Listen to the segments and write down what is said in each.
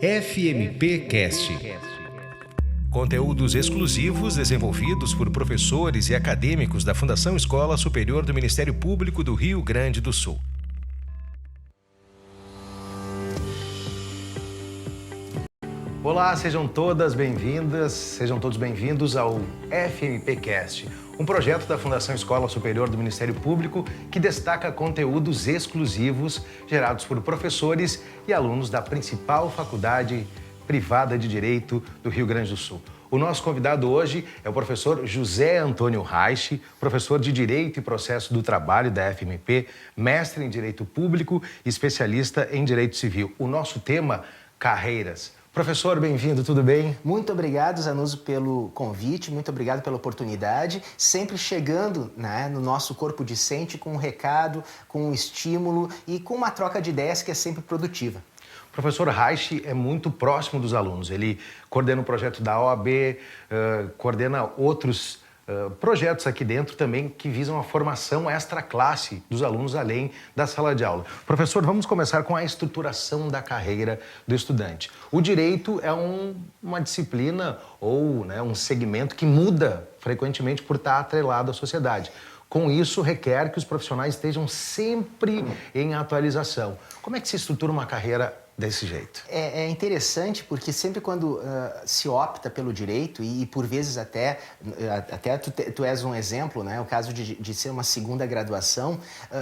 FMP Cast. Conteúdos exclusivos desenvolvidos por professores e acadêmicos da Fundação Escola Superior do Ministério Público do Rio Grande do Sul. Olá, sejam todas bem-vindas, sejam todos bem-vindos ao FMP Cast, um projeto da Fundação Escola Superior do Ministério Público que destaca conteúdos exclusivos gerados por professores e alunos da principal faculdade privada de Direito do Rio Grande do Sul. O nosso convidado hoje é o professor José Antônio Reich, professor de Direito e Processo do Trabalho da FMP, mestre em Direito Público e especialista em Direito Civil. O nosso tema, carreiras. Professor, bem-vindo, tudo bem? Muito obrigado, Zanuso, pelo convite, muito obrigado pela oportunidade, sempre chegando, no nosso corpo discente com um recado, com um estímulo e com uma troca de ideias que é sempre produtiva. O professor Reich é muito próximo dos alunos, ele coordena o projeto da OAB, coordena outros projetos aqui dentro também que visam a formação extra-classe dos alunos além da sala de aula. Professor, vamos começar com a estruturação da carreira do estudante. O direito é uma disciplina ou um segmento que muda frequentemente por estar atrelado à sociedade. Com isso, requer que os profissionais estejam sempre em atualização. Como é que se estrutura uma carreira desse jeito? É interessante porque sempre quando se opta pelo direito e por vezes até tu és um exemplo, o caso de ser uma segunda graduação,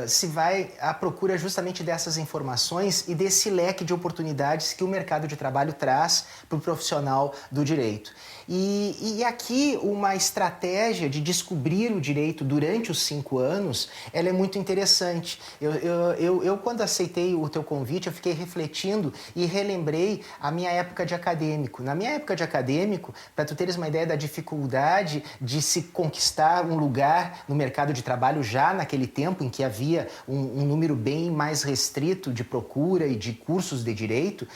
se vai à procura justamente dessas informações e desse leque de oportunidades que o mercado de trabalho traz para o profissional do direito. E aqui uma estratégia de descobrir o direito durante os 5 anos, ela é muito interessante. Eu quando aceitei o teu convite, eu fiquei refletindo e relembrei a minha época de acadêmico. Na minha época de acadêmico, para tu teres uma ideia da dificuldade de se conquistar um lugar no mercado de trabalho já naquele tempo em que havia um número bem mais restrito de procura e de cursos de direito,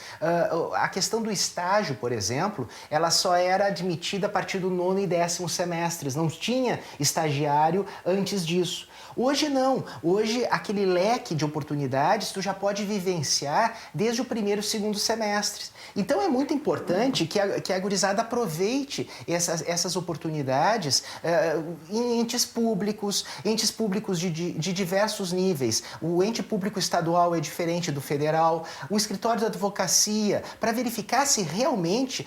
a questão do estágio, por exemplo, ela só era admitida a partir do 9º e 10º semestres. Não tinha estagiário antes disso. Hoje não. Hoje aquele leque de oportunidades tu já pode vivenciar desde o 1º e 2º semestres. Então é muito importante que a gurizada aproveite essas oportunidades em entes públicos de diversos níveis. O ente público estadual é diferente do federal, o escritório da advocacia, para verificar se realmente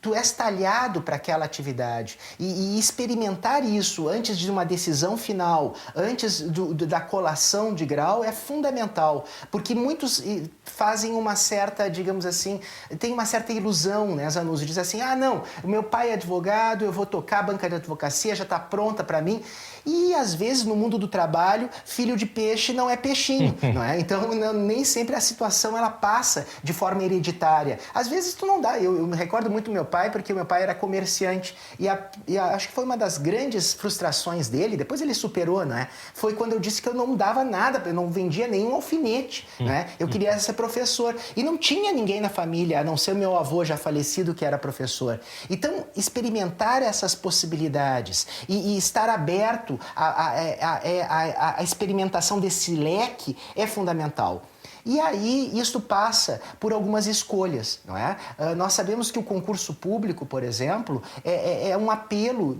tu és talhado para aquela atividade e experimentar isso antes de uma decisão final, antes da colação de grau é fundamental, porque muitos fazem uma certa, digamos assim, tem uma certa ilusão, Zanuso, diz assim, não, o meu pai é advogado, eu vou tocar a banca de advocacia, já está pronta para mim. E, às vezes, no mundo do trabalho, filho de peixe não é peixinho, não é? Então, nem sempre a situação ela passa de forma hereditária. Às vezes, tu não dá. Eu me recordo muito do meu pai, porque o meu pai era comerciante. E acho que foi uma das grandes frustrações dele, depois ele superou, não é? Foi quando eu disse que eu não dava nada, eu não vendia nenhum alfinete, né? Eu queria ser professor. E não tinha ninguém na família, a não ser o meu avô já falecido, que era professor. Então, experimentar essas possibilidades e estar aberto a experimentação desse leque é fundamental. E aí, isso passa por algumas escolhas, não é? Nós sabemos que o concurso público, por exemplo, é um apelo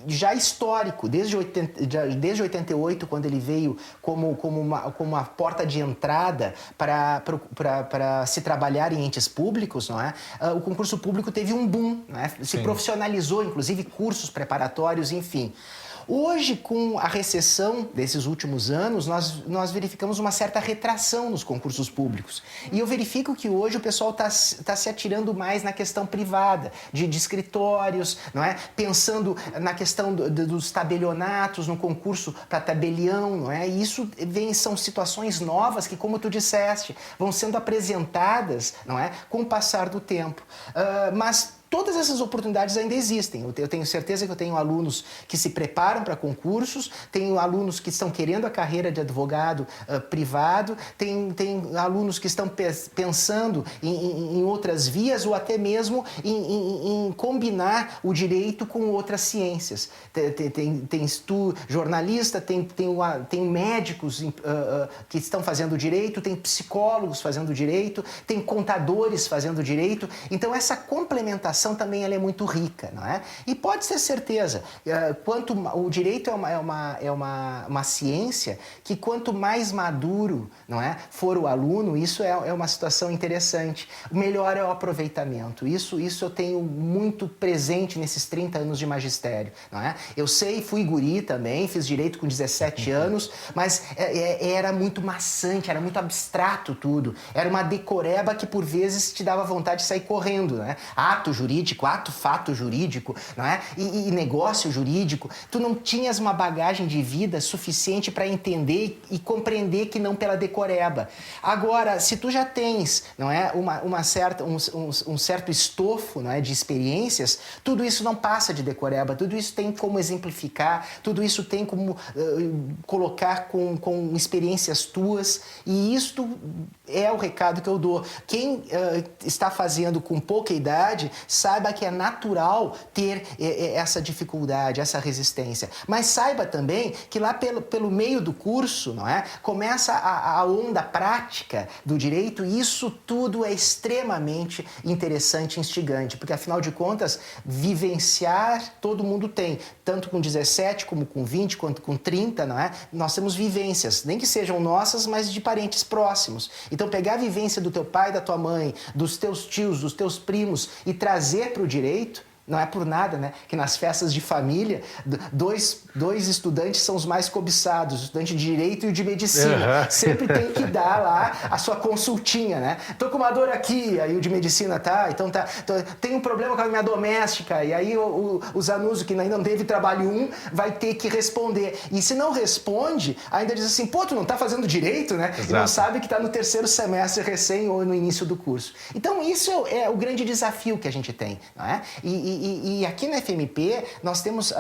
já histórico, desde 88, quando ele veio como uma porta de entrada para se trabalhar em entes públicos, não é? O concurso público teve um boom, não é? Se profissionalizou, inclusive cursos preparatórios, enfim. Hoje, com a recessão desses últimos anos, nós verificamos uma certa retração nos concursos públicos. E eu verifico que hoje o pessoal está se atirando mais na questão privada, de escritórios, não é? Pensando na questão dos tabelionatos, no concurso para tabelião, não é? E isso são situações novas que, como tu disseste, vão sendo apresentadas, não é? Com o passar do tempo. Mas todas essas oportunidades ainda existem. Eu tenho certeza que eu tenho alunos que se preparam para concursos, tenho alunos que estão querendo a carreira de advogado privado, tem alunos que estão pensando em outras vias ou até mesmo em combinar o direito com outras ciências. Tem jornalista, tem médicos que estão fazendo direito, tem psicólogos fazendo direito, tem contadores fazendo direito. Então, essa complementação também ela é muito rica, não é? E pode ter certeza, o direito é uma ciência que quanto mais maduro, não é, for o aluno, isso é uma situação interessante. O melhor é o aproveitamento. Isso eu tenho muito presente nesses 30 anos de magistério, não é? Eu fui guri também, fiz direito com 17 anos, mas era muito maçante, era muito abstrato tudo. Era uma decoreba que por vezes te dava vontade de sair correndo, né? Ato jurídico, fato jurídico, não é? E negócio jurídico. Tu não tinhas uma bagagem de vida suficiente para entender e compreender que não pela decoreba. Agora, se tu já tens, não é, um certo estofo, não é, de experiências, tudo isso não passa de decoreba, tudo isso tem como exemplificar, tudo isso tem como colocar com experiências tuas, e isto é o recado que eu dou. Quem está fazendo com pouca idade, saiba que é natural ter essa dificuldade, essa resistência. Mas saiba também que lá pelo meio do curso, não é, começa a onda prática do direito, e isso tudo é extremamente interessante e instigante, porque afinal de contas, vivenciar todo mundo tem, tanto com 17, como com 20, quanto com 30, não é? Nós temos vivências, nem que sejam nossas, mas de parentes próximos. Então, pegar a vivência do teu pai, da tua mãe, dos teus tios, dos teus primos e trazer para o direito, não é por nada, né, que nas festas de família, dois estudantes são os mais cobiçados, o estudante de Direito e o de Medicina. Sempre tem que dar lá a sua consultinha, né? Tô com uma dor aqui, aí o de Medicina então tem um problema com a minha doméstica, e aí o Zanuso, que ainda não teve trabalho vai ter que responder. E se não responde, ainda diz assim, pô, tu não tá fazendo Direito, né? Exato. E não sabe que tá no terceiro semestre recém ou no início do curso. Então, isso é o grande desafio que a gente tem, não é? E aqui na FMP nós temos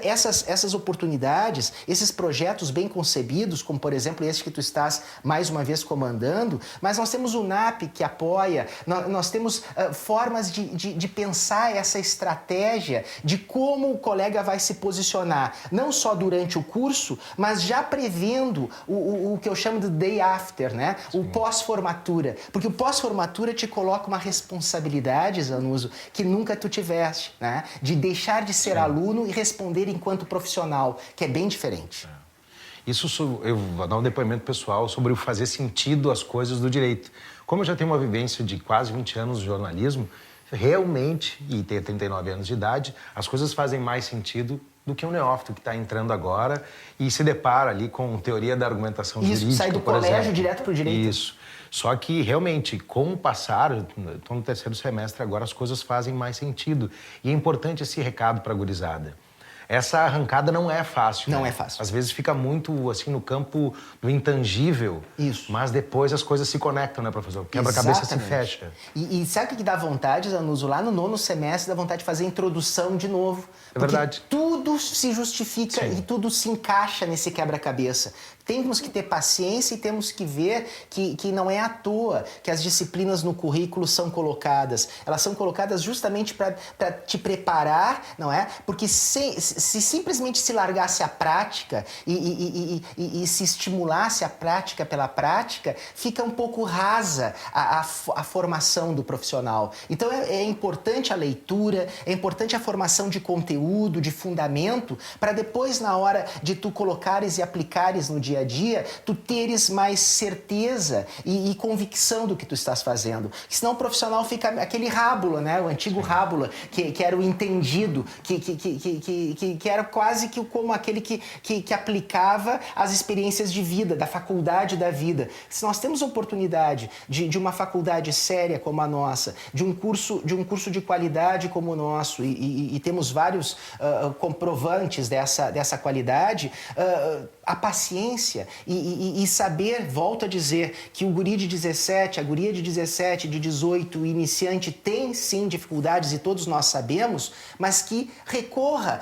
essas oportunidades, esses projetos bem concebidos, como por exemplo esse que tu estás mais uma vez comandando, mas nós temos o NAP que apoia, nós temos formas de pensar essa estratégia de como o colega vai se posicionar, não só durante o curso, mas já prevendo o que eu chamo de day after, né? O pós-formatura, porque o pós-formatura te coloca uma responsabilidade, Zanuso, que nunca tu tiveste, né? De deixar de ser aluno e responder enquanto profissional, que é bem diferente. Isso, eu vou dar um depoimento pessoal sobre o fazer sentido as coisas do direito. Como eu já tenho uma vivência de quase 20 anos de jornalismo, realmente, e tenho 39 anos de idade, as coisas fazem mais sentido do que um neófito que está entrando agora e se depara ali com teoria da argumentação jurídica, Isso, sai do colégio direto para o direito. Isso. Só que, realmente, com o passar, estou no terceiro semestre agora, as coisas fazem mais sentido. E é importante esse recado para a gurizada. Essa arrancada não é fácil. Não né? é fácil. Às vezes fica muito, assim, no campo do intangível. Isso. Mas depois as coisas se conectam, né, professor? Quebra-cabeça se fecha. E sabe o que dá vontade, Zanuso? Lá no 9º semestre dá vontade de fazer a introdução de novo. É verdade. Tudo se justifica. Sim. E tudo se encaixa nesse quebra-cabeça. Temos que ter paciência e temos que ver que não é à toa que as disciplinas no currículo são colocadas. Elas são colocadas justamente para te preparar, não é? Porque se simplesmente se largasse a prática e se estimulasse a prática pela prática, fica um pouco rasa a formação do profissional. Então é importante a leitura, é importante a formação de conteúdo, de fundamento, para depois, na hora de tu colocares e aplicares no dia a dia, tu teres mais certeza e convicção do que tu estás fazendo. Senão o profissional fica aquele rábula, né? O antigo rábula, que era o entendido, que que era quase que como aquele que aplicava as experiências de vida, da faculdade da vida. Se nós temos a oportunidade de uma faculdade séria como a nossa, de um curso de qualidade como o nosso, e temos vários comprovantes dessa qualidade, a paciência e saber, volto a dizer, que o guri de 17, a guria de 17, de 18, o iniciante tem sim dificuldades, e todos nós sabemos, mas que recorra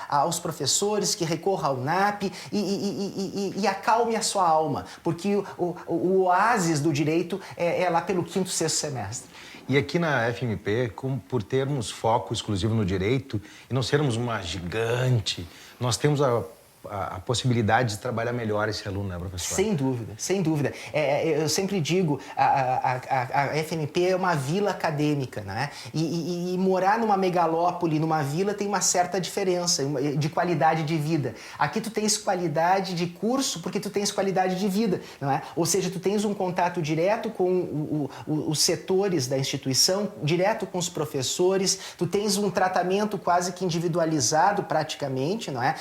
aos professores, que recorra ao NAP e acalme a sua alma, porque o oásis do direito é lá pelo 5º, 6º semestre. E aqui na FMP, por termos foco exclusivo no direito e não sermos uma gigante, nós temos a possibilidade de trabalhar melhor esse aluno, né, professor? Sem dúvida, sem dúvida. Eu sempre digo, a FMP é uma vila acadêmica, né? E morar numa megalópole, numa vila, tem uma certa diferença de qualidade de vida. Aqui tu tens qualidade de curso porque tu tens qualidade de vida, não é? Ou seja, tu tens um contato direto com os setores da instituição, direto com os professores, tu tens um tratamento quase que individualizado praticamente, não é?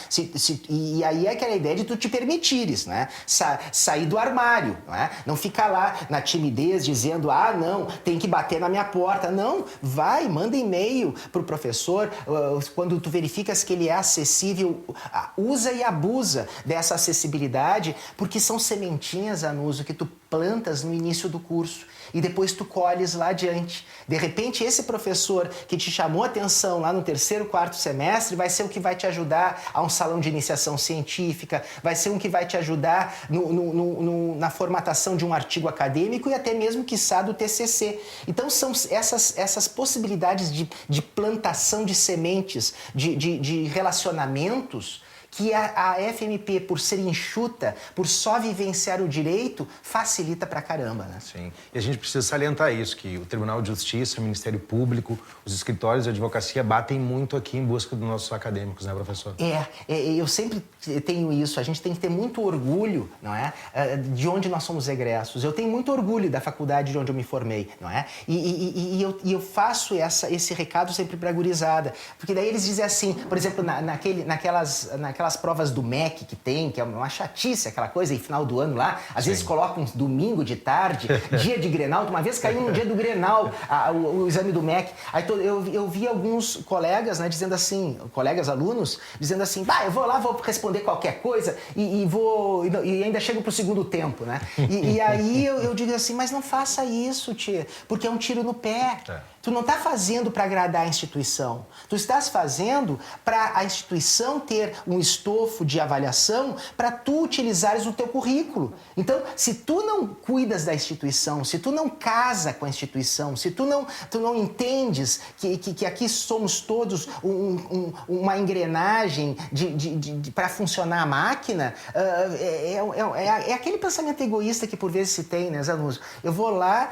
E aí é aquela ideia de tu te permitires, né? Sair do armário, não é? Não ficar lá na timidez dizendo, não, tem que bater na minha porta. Não, vai, manda e-mail pro professor, quando tu verificas que ele é acessível, usa e abusa dessa acessibilidade, porque são sementinhas, Anuso, que tu plantas no início do curso e depois tu colhes lá adiante. De repente, esse professor que te chamou a atenção lá no 3º, 4º semestre vai ser o que vai te ajudar a um salão de iniciação científica, vai ser um que vai te ajudar na formatação de um artigo acadêmico e até mesmo, quiçá, do TCC. Então, são essas possibilidades de plantação de sementes, de relacionamentos, que a FMP, por ser enxuta, por só vivenciar o direito, facilita pra caramba, né? Sim. E a gente precisa salientar isso, que o Tribunal de Justiça, o Ministério Público, os escritórios de advocacia batem muito aqui em busca dos nossos acadêmicos, né, professor? Eu sempre tenho isso. A gente tem que ter muito orgulho, não é? De onde nós somos egressos. Eu tenho muito orgulho da faculdade de onde eu me formei, não é? E eu faço esse recado sempre pra gurizada. Porque daí eles dizem assim, por exemplo, naquelas provas do MEC que tem, que é uma chatice, aquela coisa, em final do ano lá, às vezes colocam um domingo de tarde, dia de Grenal. Uma vez caiu no dia do Grenal o exame do MEC. Aí eu vi alguns colegas, né, dizendo assim, colegas alunos, dizendo assim, eu vou lá, vou responder qualquer coisa e ainda chego pro segundo tempo, né? E aí eu digo assim, mas não faça isso, tia, porque é um tiro no pé. Tu não está fazendo para agradar a instituição. Tu estás fazendo para a instituição ter um estofo de avaliação para tu utilizares o teu currículo. Então, se tu não cuidas da instituição, se tu não casa com a instituição, se tu não entendes que aqui somos todos uma engrenagem para funcionar a máquina, é aquele pensamento egoísta que por vezes se tem, né, Zanuso? Eu vou lá,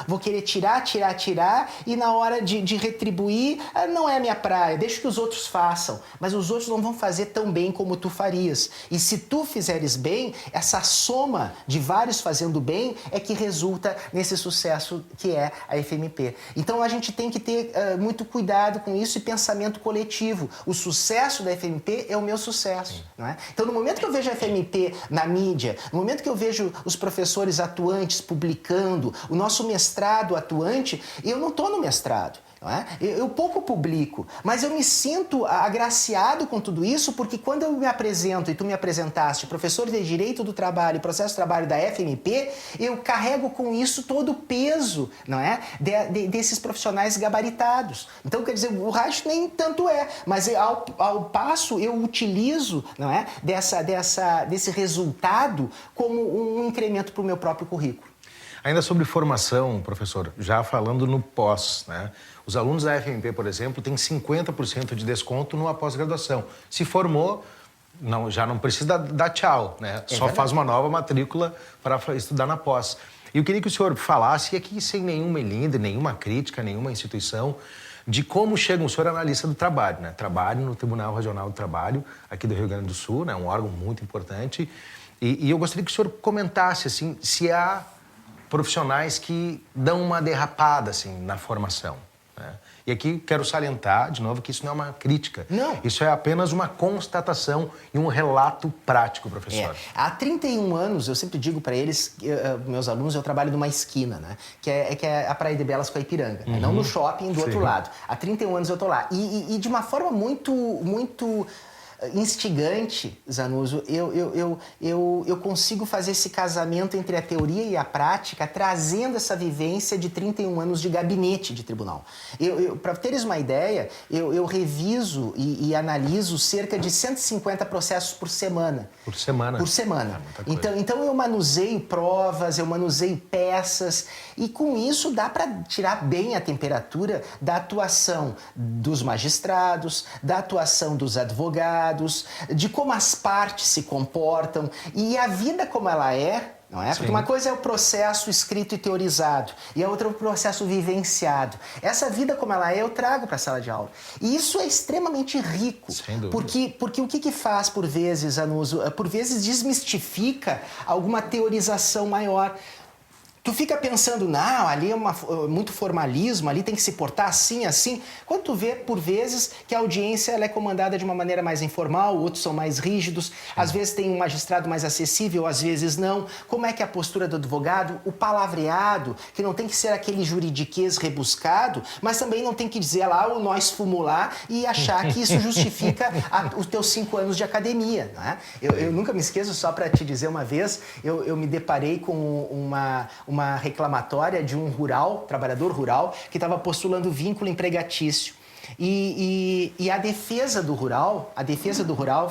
vou querer tirar, e na hora de retribuir, não é a minha praia, deixa que os outros façam, mas os outros não vão fazer tão bem como tu farias. E se tu fizeres bem, essa soma de vários fazendo bem é que resulta nesse sucesso que é a FMP. Então a gente tem que ter muito cuidado com isso e pensamento coletivo. O sucesso da FMP é o meu sucesso, não é? Então no momento que eu vejo a FMP na mídia, no momento que eu vejo os professores atuantes publicando, o nosso mestrado atuante, eu não estou no mestrado. Não é? Eu pouco publico, mas eu me sinto agraciado com tudo isso, porque quando eu me apresento, e tu me apresentaste, professor de Direito do Trabalho e Processo de Trabalho da FMP, eu carrego com isso todo o peso, não é? Desses profissionais gabaritados. Então, quer dizer, o rádio nem tanto mas ao passo eu utilizo, não é? Desse resultado como um incremento para o meu próprio currículo. Ainda sobre formação, professor, já falando no pós, né? Os alunos da FMP, por exemplo, têm 50% de desconto numa pós-graduação. Se formou, já não precisa dar tchau, né? Só faz uma nova matrícula para estudar na pós. E eu queria que o senhor falasse, aqui sem nenhum melindre, nenhuma crítica, nenhuma instituição, de como chega o senhor analista do trabalho, né? Trabalho no Tribunal Regional do Trabalho, aqui do Rio Grande do Sul, né? Um órgão muito importante. E eu gostaria que o senhor comentasse, assim, se há profissionais que dão uma derrapada assim, na formação, né? E aqui quero salientar, de novo, que isso não é uma crítica. Não. Isso é apenas uma constatação e um relato prático, professor. Há 31 anos, eu sempre digo para eles, meus alunos, eu trabalho numa esquina, né? Que é a Praia de Belas com a Ipiranga. Né? Não no shopping, do outro lado. Há 31 anos eu tô lá. E de uma forma muito instigante, Zanuso, eu consigo fazer esse casamento entre a teoria e a prática, trazendo essa vivência de 31 anos de gabinete de tribunal. Para teres uma ideia, eu reviso e analiso cerca de 150 processos por semana. Por semana? Por semana. Então eu manuseio provas, eu manuseio peças, e com isso dá para tirar bem a temperatura da atuação dos magistrados, da atuação dos advogados, de como as partes se comportam e a vida como ela é, não é? Porque uma coisa é o processo escrito e teorizado e a outra é o processo vivenciado. Essa vida como ela é, eu trago para a sala de aula. E isso é extremamente rico. Sem dúvida. Porque o que faz, por vezes, Anuso? Por vezes desmistifica alguma teorização maior. Tu fica pensando, não, ali é muito formalismo, ali tem que se portar assim, assim. Quando tu vê, por vezes, que a audiência ela é comandada de uma maneira mais informal, outros são mais rígidos, às vezes tem um magistrado mais acessível, às vezes não. Como é que é a postura do advogado? O palavreado, que não tem que ser aquele juridiquês rebuscado, mas também não tem que dizer lá o nós fumular e achar que isso justifica os teus 5 anos de academia. Né? Eu nunca me esqueço, só para te dizer uma vez, eu me deparei com uma reclamatória de um trabalhador rural, que estava postulando vínculo empregatício. E a defesa do rural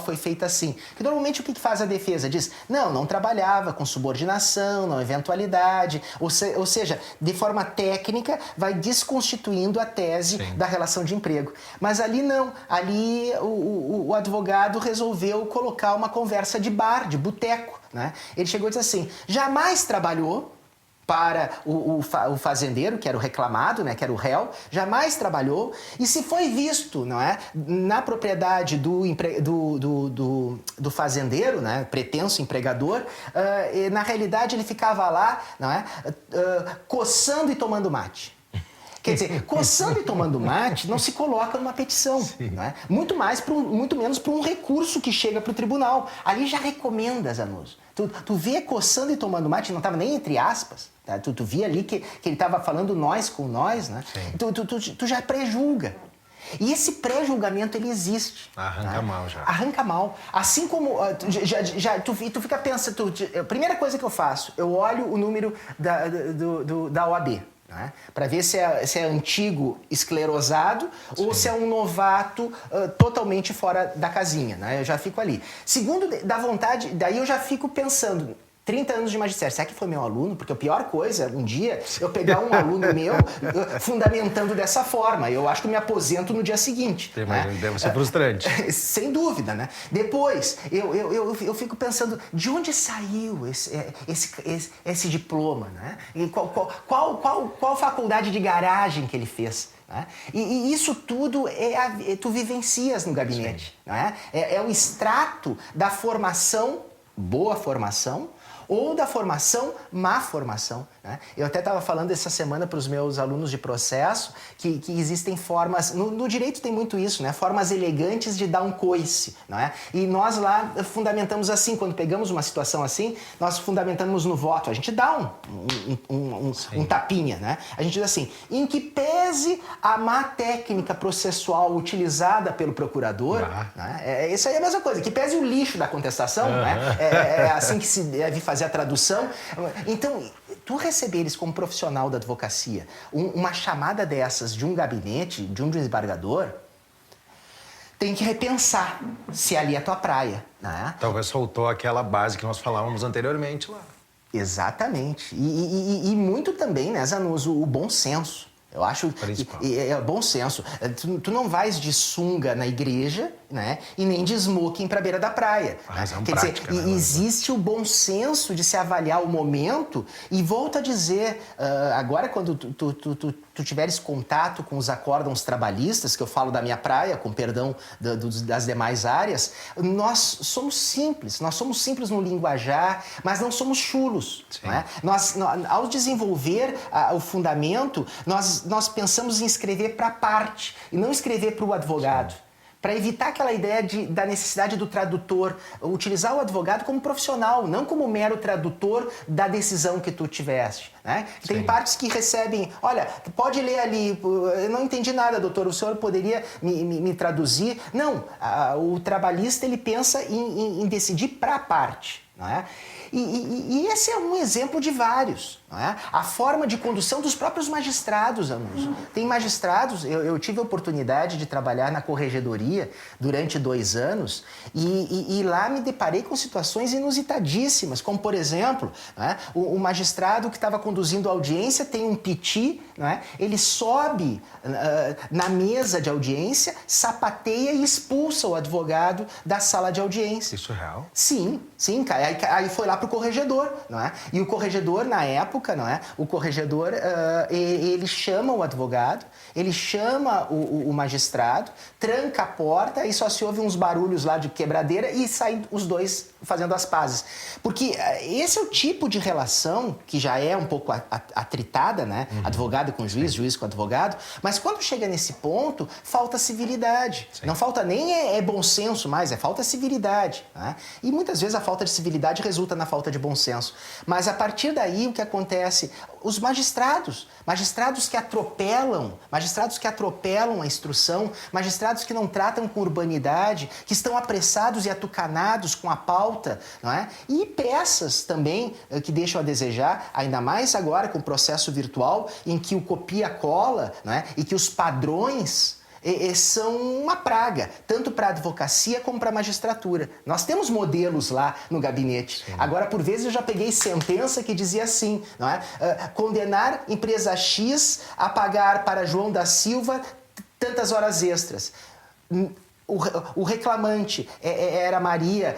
foi feita assim. Que normalmente o que faz a defesa? Diz, não trabalhava com subordinação, não eventualidade, ou seja, de forma técnica vai desconstituindo a tese da relação de emprego. Mas ali não, ali o advogado resolveu colocar uma conversa de bar, de boteco, né? Ele chegou e disse assim, jamais trabalhou para o fazendeiro, que era o reclamado, né, que era o réu, jamais trabalhou, e se foi visto, não é, na propriedade do fazendeiro, né, pretenso empregador, na realidade ele ficava lá, não é, coçando e tomando mate. Quer dizer, coçando e tomando mate não se coloca numa petição, não é? Muito menos para um recurso que chega para o tribunal. Ali já recomenda, Zanuso. Tu vê coçando e tomando mate, não estava nem entre aspas. Tá? Tu via ali que ele estava falando nós com nós, né? Tu já pré-julga. E esse pré-julgamento, ele existe. Arranca mal já. Arranca mal. Assim como tu fica pensando... A primeira coisa que eu faço, eu olho o número da OAB. Para ver se é antigo esclerosado ou se é um novato totalmente fora da casinha, né? Eu já fico ali. Segundo, da vontade, daí eu já fico pensando, 30 anos de magistério, será que foi meu aluno? Porque a pior coisa, um dia, eu pegar um aluno meu fundamentando dessa forma. Eu acho que eu me aposento no dia seguite. Né? Deve ser frustrante. Sem dúvida, né? Depois, eu fico pensando, de onde saiu esse diploma, né? E qual faculdade de garagem que ele fez? Né? E isso tudo tu vivencias no gabinete. Né? É o extrato da formação, boa formação, ou da formação, má formação. Né? Eu até estava falando essa semana para os meus alunos de processo que existem formas, no direito tem muito isso, né? Formas elegantes de dar um coice. Não é? E nós lá fundamentamos assim, quando pegamos uma situação assim, nós fundamentamos no voto, a gente dá um tapinha. Né? A gente diz assim, em que pese a má técnica processual utilizada pelo procurador, né? Isso aí é a mesma coisa, que pese o lixo da contestação, né? É assim que se deve fazer a tradução. Então, tu receberes como profissional da advocacia uma chamada dessas de um gabinete, de um desembargador, tem que repensar se ali é a tua praia. Né? Talvez faltou aquela base que nós falávamos anteriormente lá. Exatamente. E muito também, né, Zanuso, o bom senso. Eu acho que é bom senso. Tu não vais de sunga na igreja, né? E nem de smoking para a beira da praia. Quer prática, dizer, existe o bom senso de se avaliar o momento e volto a dizer, agora quando tu tiveres contato com os acórdãos trabalhistas, que eu falo da minha praia, com perdão das demais áreas, nós somos simples no linguajar, mas não somos chulos. Não é? Ao desenvolver o fundamento, nós pensamos em escrever para a parte e não escrever para o advogado. Para evitar aquela ideia da necessidade do tradutor, utilizar o advogado como profissional, não como mero tradutor da decisão que tu tiveste. Né? Tem partes que recebem, olha, pode ler ali, eu não entendi nada, doutor, o senhor poderia me traduzir? Não, o trabalhista ele pensa em decidir para a parte. Não é? E esse é um exemplo de vários. Não é? A forma de condução dos próprios magistrados, Anuso. Tem magistrados, eu tive a oportunidade de trabalhar na corregedoria durante 2 anos e lá me deparei com situações inusitadíssimas, como por exemplo, não é? O magistrado que estava conduzindo a audiência tem um piti, não é? Ele sobe na mesa de audiência, sapateia e expulsa o advogado da sala de audiência. Isso é real? Sim, aí foi lá pro corregedor, não é? E o corregedor, na época, não é? O corregedor, ele chama o advogado, ele chama o magistrado, tranca a porta e só se ouve uns barulhos lá de quebradeira e saem os dois fazendo as pazes. Porque esse é o tipo de relação que já é um pouco atritada, né? Advogado com juiz, juiz com advogado, mas quando chega nesse ponto, falta civilidade. Sim. Não falta nem bom senso mais, falta civilidade. Né? E muitas vezes a falta de civilidade resulta na falta de bom senso. Mas a partir daí o que acontece? Os magistrados que atropelam a instrução, magistrados que não tratam com urbanidade, que estão apressados e atucanados com a pauta, não é? E peças também que deixam a desejar, ainda mais agora com o processo virtual, em que o copia-cola, não é? E que os padrões são uma praga, tanto para a advocacia como para a magistratura. Nós temos modelos lá no gabinete. Sim. Agora, por vezes, eu já peguei sentença que dizia assim, não é? Condenar empresa X a pagar para João da Silva tantas horas extras. O reclamante era Maria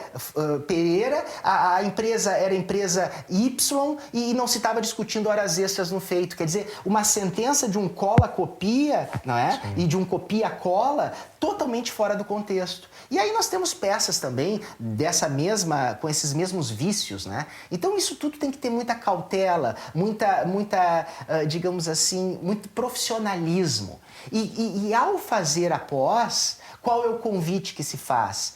Pereira, a empresa era a empresa Y e não se estava discutindo horas extras no feito. Quer dizer, uma sentença de um cola-copia, não é? Sim. E de um copia-cola totalmente fora do contexto. E aí nós temos peças também com esses mesmos vícios, né? Então isso tudo tem que ter muita cautela, digamos assim, muito profissionalismo. E ao fazer a pós, qual é o convite que se faz?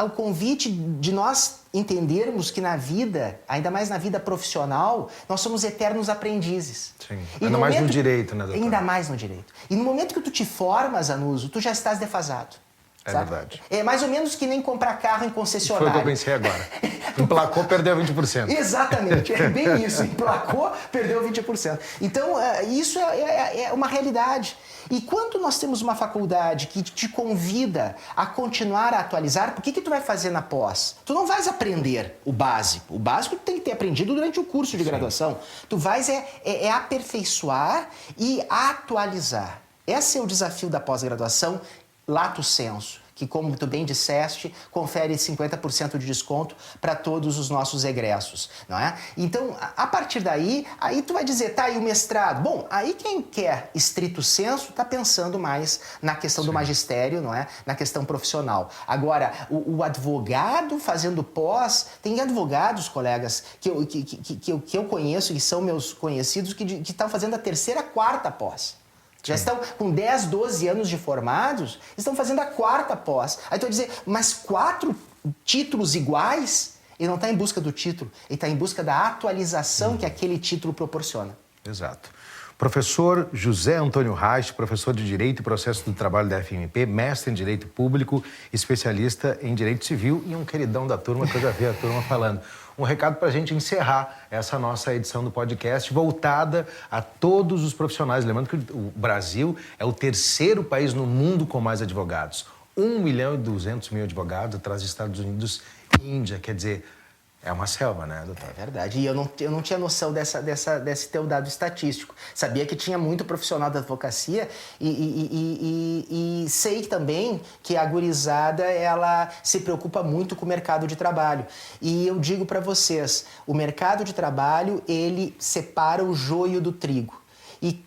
O convite de nós entendermos que na vida, ainda mais na vida profissional, nós somos eternos aprendizes. Sim. Ainda mais no direito, né, doutor? Ainda mais no direito. E no momento que tu te formas, Anuso, tu já estás defasado. É verdade. É mais ou menos que nem comprar carro em concessionário. Foi o que eu pensei agora. Emplacou, perdeu 20%. Exatamente, é bem isso. Emplacou, perdeu 20%. Então, isso é uma realidade. E quando nós temos uma faculdade que te convida a continuar a atualizar, por que tu vai fazer na pós? Tu não vais aprender o básico. O básico tu tem que ter aprendido durante o curso de graduação. Tu vais aperfeiçoar e atualizar. Esse é o desafio da pós-graduação, lato sensu, que, como tu bem disseste, confere 50% de desconto para todos os nossos egressos, não é? Então, a partir daí, aí tu vai dizer, tá, e o mestrado? Bom, aí quem quer estrito sensu está pensando mais na questão do magistério, não é? Na questão profissional. Agora, o advogado fazendo pós, tem advogados, colegas, que eu conheço, que são meus conhecidos, que estão fazendo a 3ª, 4ª pós. Já estão com 10, 12 anos de formados, estão fazendo a 4ª pós. Aí tu vai dizer, mas 4 títulos iguais? Ele não está em busca do título, ele está em busca da atualização que aquele título proporciona. Exato. Professor José Antônio Reich, professor de Direito e Processo do Trabalho da FMP, mestre em Direito Público, especialista em Direito Civil e um queridão da turma que eu já vi a turma falando. Um recado para a gente encerrar essa nossa edição do podcast, voltada a todos os profissionais. Lembrando que o Brasil é o 3º país no mundo com mais advogados. 1.200.000 advogados atrás dos Estados Unidos e Índia. Quer dizer, É uma selva, né, doutor? É verdade. E eu não tinha noção desse teu dado estatístico. Sabia que tinha muito profissional da advocacia e sei também que a gurizada, ela se preocupa muito com o mercado de trabalho. E eu digo para vocês, o mercado de trabalho, ele separa o joio do trigo.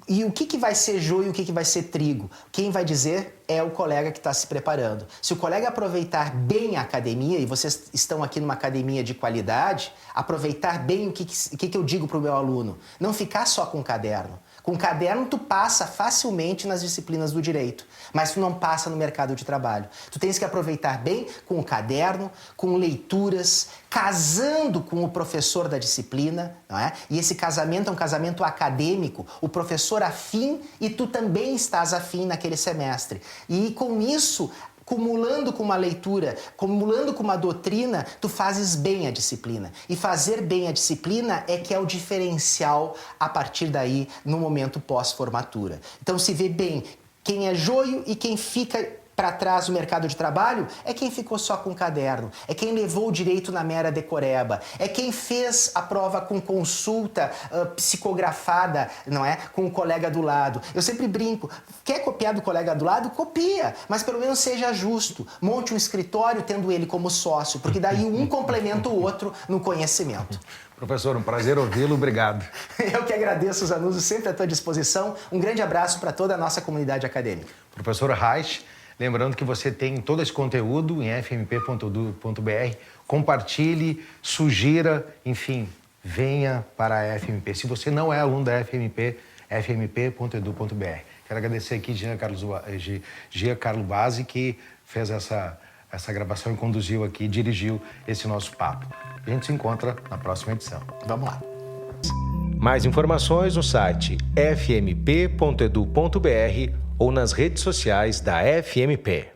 E o que vai ser joio e o que vai ser trigo? Quem vai dizer é o colega que está se preparando. Se o colega aproveitar bem a academia, e vocês estão aqui numa academia de qualidade, aproveitar bem o que eu digo para o meu aluno? Não ficar só com o caderno. Com o caderno tu passa facilmente nas disciplinas do direito, mas tu não passa no mercado de trabalho. Tu tens que aproveitar bem com o caderno, com leituras, casando com o professor da disciplina, não é? E esse casamento é um casamento acadêmico, o professor afim e tu também estás afim naquele semestre. E com isso, cumulando com uma leitura, cumulando com uma doutrina, tu fazes bem a disciplina. E fazer bem a disciplina é que é o diferencial a partir daí no momento pós-formatura. Então se vê bem quem é joio e quem fica para trás do mercado de trabalho é quem ficou só com o caderno, é quem levou o direito na mera decoreba, é quem fez a prova com consulta psicografada, não é? Com o colega do lado. Eu sempre brinco, quer copiar do colega do lado? Copia, mas pelo menos seja justo. Monte um escritório tendo ele como sócio, porque daí um complementa o outro no conhecimento. Professor, um prazer ouvi-lo, obrigado. Eu que agradeço, Zanuso, sempre à tua disposição. Um grande abraço para toda a nossa comunidade acadêmica. Professor Reich, lembrando que você tem todo esse conteúdo em fmp.edu.br. Compartilhe, sugira, enfim, venha para a FMP. Se você não é aluno da FMP, fmp.edu.br. Quero agradecer aqui Giancarlo Bazzi, que fez essa gravação e conduziu aqui, dirigiu esse nosso papo. A gente se encontra na próxima edição. Vamos lá. Mais informações no site fmp.edu.br ou nas redes sociais da FMP.